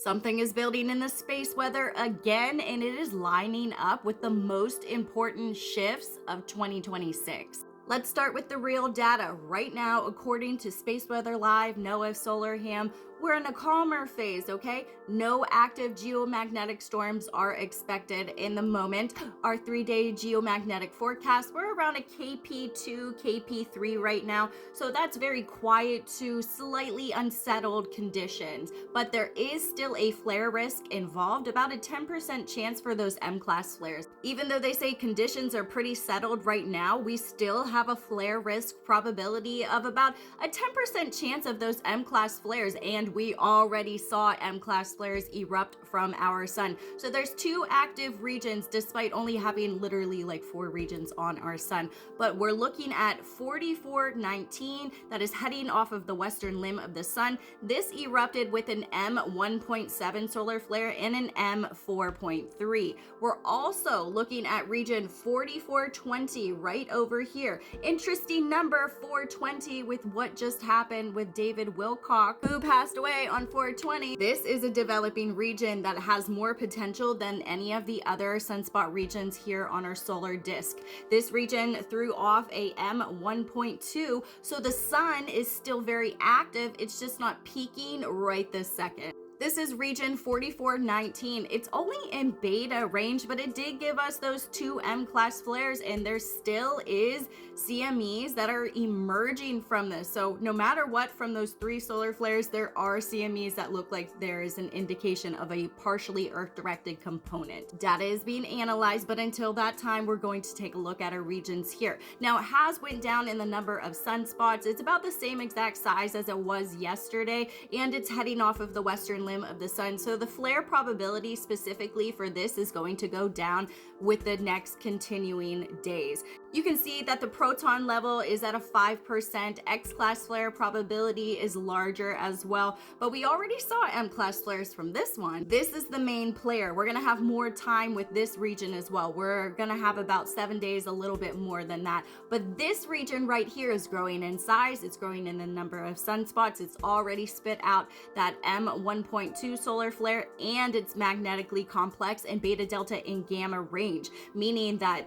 Something is building in the space weather again, and it is lining up with the most important shifts of 2026. Let's start with the real data. Right now, according to Space Weather Live, NOAA Solar Ham, we're in a calmer phase, okay? No active geomagnetic storms are expected in the moment. Our 3-day geomagnetic forecast, we're around a KP2, KP3 right now. So that's very quiet to slightly unsettled conditions. But there is still a flare risk involved, about a 10% chance for those M-class flares. Even though they say conditions are pretty settled right now, we still have a flare risk probability of about a 10% chance of those M-class flares, and we already saw M-class flares erupt from our sun. So there's 2 active regions despite only having literally like 4 regions on our sun. But we're looking at 4419 that is heading off of the western limb of the sun. This erupted with an M1.7 solar flare and an M4.3. We're also looking at region 4420 right over here. Interesting number 420 with what just happened with David Wilcock, who passed away on 420. This is a developing region that has more potential than any of the other sunspot regions here on our solar disk. This region threw off a M1.2, so the sun is still very active. It's just not peaking right this second. This is region 4419. It's only in beta range, but it did give us those 2 M-class flares, and there still is CMEs that are emerging from this. So no matter what, from those 3 solar flares, there are CMEs that look like there is an indication of a partially Earth-directed component. Data is being analyzed, but until that time, we're going to take a look at our regions here. Now, it has went down in the number of sunspots. It's about the same exact size as it was yesterday, and it's heading off of the western limb of the sun. So the flare probability specifically for this is going to go down with the next continuing days. You can see that the proton level is at a 5%. X-class flare probability is larger as well, but we already saw M-class flares from this one. This is the main player. We're gonna have more time with this region as well. We're gonna have about 7 days, a little bit more than that. But this region right here is growing in size. It's growing in the number of sunspots. It's already spit out that M1.2 solar flare, and it's magnetically complex in beta, delta, and gamma range, meaning that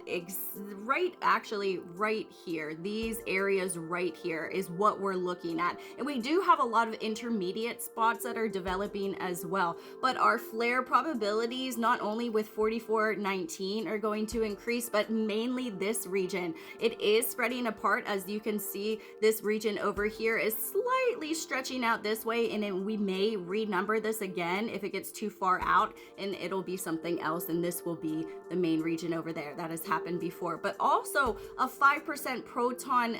actually right here, these areas right here is what we're looking at. And we do have a lot of intermediate spots that are developing as well. But our flare probabilities, not only with 4419 are going to increase, but mainly this region. It is spreading apart. As you can see, this region over here is slightly stretching out this way, and then we may renumber this again if it gets too far out, and it'll be something else, and this will be the main region over there. That has happened before. But also a 5% proton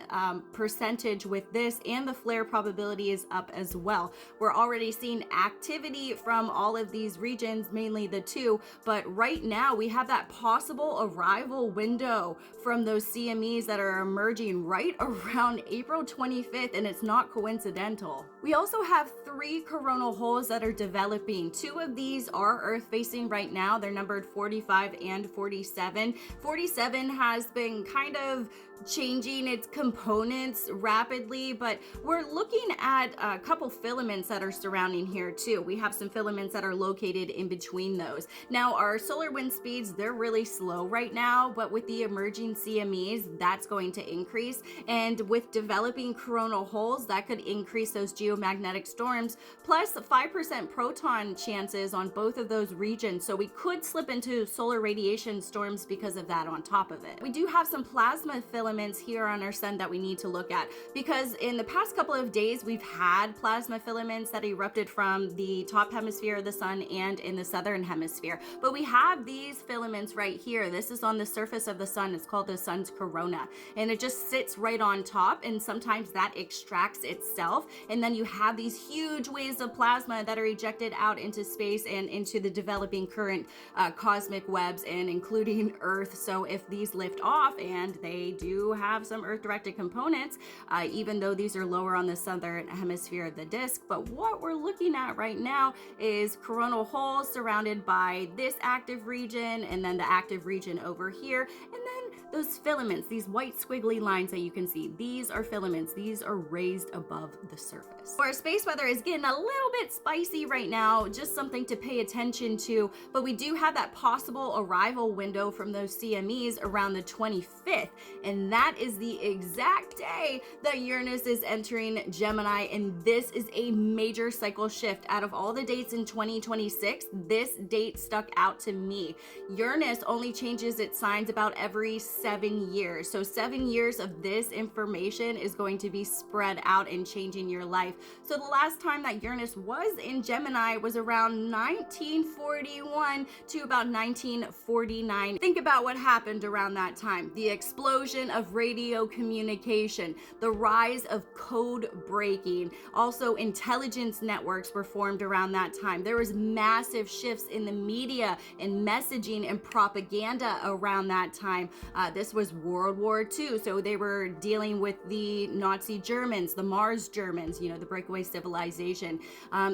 percentage with this, and the flare probability is up as well. We're already seeing activity from all of these regions, mainly the 2, but right now we have that possible arrival window from those CMEs that are emerging right around April 25th, and it's not coincidental. We also have 3 coronal holes that are developing. 2 of these are Earth facing right now. They're numbered 45 and 47. 47 has been kind of changing its components rapidly, but we're looking at a couple filaments that are surrounding here too. We have some filaments that are located in between those. Now, our solar wind speeds, they're really slow right now, but with the emerging CMEs, that's going to increase. And with developing coronal holes, that could increase those geomagnetic storms, plus 5% proton chances on both of those regions. So we could slip into solar radiation storms because of that on top of it. We do have some plasma filaments here on our sun that we need to look at, because in the past couple of days we've had plasma filaments that erupted from the top hemisphere of the sun and in the southern hemisphere. But we have these filaments right here. This is on the surface of the sun. It's called the sun's corona, and it just sits right on top, and sometimes that extracts itself, and then you have these huge waves of plasma that are ejected out into space and into the developing current cosmic webs, and including Earth. So if these lift off, and they do have some Earth-directed components, even though these are lower on the southern hemisphere of the disk. But what we're looking at right now is coronal holes surrounded by this active region, and then the active region over here, and then those filaments, these white squiggly lines that you can see. These are filaments. These are raised above the surface. Our space weather is getting a little bit spicy right now, just something to pay attention to, but we do have that possible arrival window from those CMEs around the 25th, and that is the exact day that Uranus is entering Gemini, and this is a major cycle shift. Out of all the dates in 2026, this date stuck out to me. Uranus only changes its signs about every 7 years, so 7 years of this information is going to be spread out and changing your life. So the last time that Uranus was in Gemini was around 1941 to about 1949. Think about what happened around that time. The explosion of radio communication, the rise of code breaking, also intelligence networks were formed around that time. There was massive shifts in the media and messaging and propaganda around that time. This was World War II, so they were dealing with the Nazi Germans, the Mars Germans, the breakaway civilization.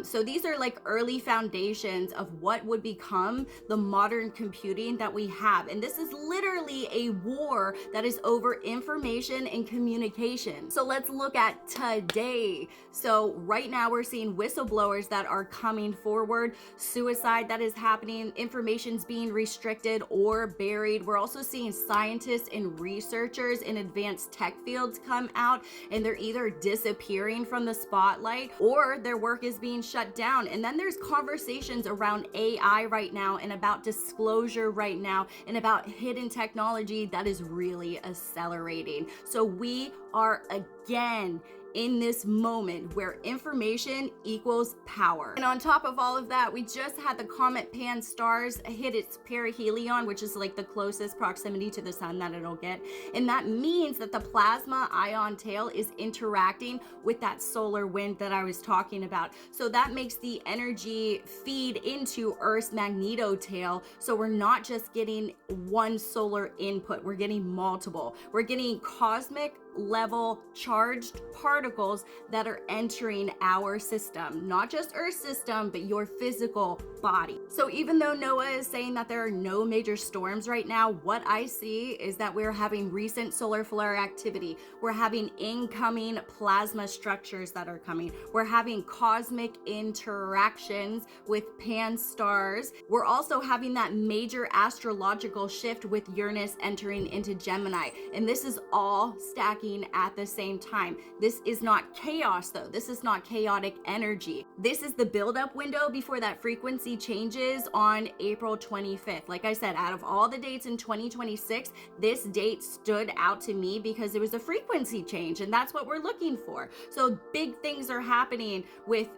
So these are like early foundations of what would become the modern computing that we have. And this is literally a war that is over information and communication. So let's look at today. So right now we're seeing whistleblowers that are coming forward, suicide that is happening, information's being restricted or buried. We're also seeing scientists and researchers in advanced tech fields come out, and they're either disappearing from the spotlight or their work is being shut down. And then there's conversations around AI right now and about disclosure right now and about hidden technology that is really accelerating. So we are again in this moment where information equals power. And on top of all of that, we just had the comet Pan-STARRS hit its perihelion, which is like the closest proximity to the sun that it'll get. And that means that the plasma ion tail is interacting with that solar wind that I was talking about. So that makes the energy feed into Earth's magnetotail. So we're not just getting one solar input, we're getting multiple. We're getting cosmic level charged particles that are entering our system, not just Earth system, but your physical body. So even though NOAA is saying that there are no major storms right now, what I see is that we're having recent solar flare activity. We're having incoming plasma structures that are coming. We're having cosmic interactions with Pan-STARRS. We're also having that major astrological shift with Uranus entering into Gemini. And this is all stacking at the same time. This is not chaos though. This is not chaotic energy. This is the buildup window before that frequency changes on April 25th. Like I said, out of all the dates in 2026, this date stood out to me because it was a frequency change, and that's what we're looking for. So big things are happening with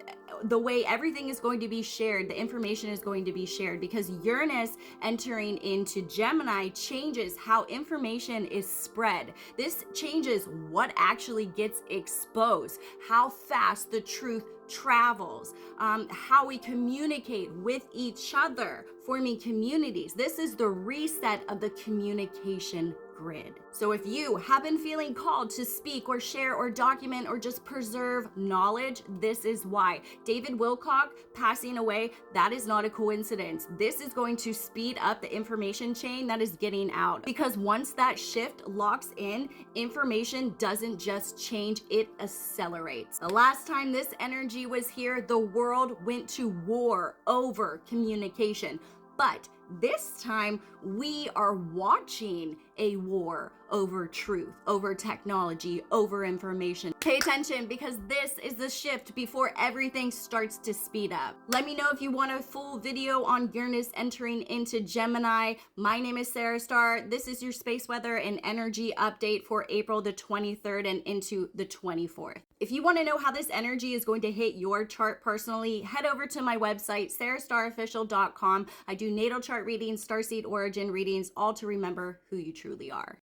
the way everything is going to be shared. The information is going to be shared because Uranus entering into Gemini changes how information is spread. This changes what actually gets exposed, how fast the truth travels, how we communicate with each other, forming communities. This is the reset of the communication grid. So if you have been feeling called to speak or share or document or just preserve knowledge, this is why. David Wilcock passing away, that is not a coincidence. This is going to speed up the information chain that is getting out, because once that shift locks in, information doesn't just change, it accelerates. The last time this energy was here, the world went to war over communication. But this time, we are watching a war over truth, over technology, over information. Pay attention, because this is the shift before everything starts to speed up. Let me know if you want a full video on Uranus entering into Gemini. My name is Sarah Starr. This is your space weather and energy update for April the 23rd and into the 24th. If you want to know how this energy is going to hit your chart personally, head over to my website, sarahstarofficial.com. I do natal chart readings, starseed origin readings, all to remember who you truly are.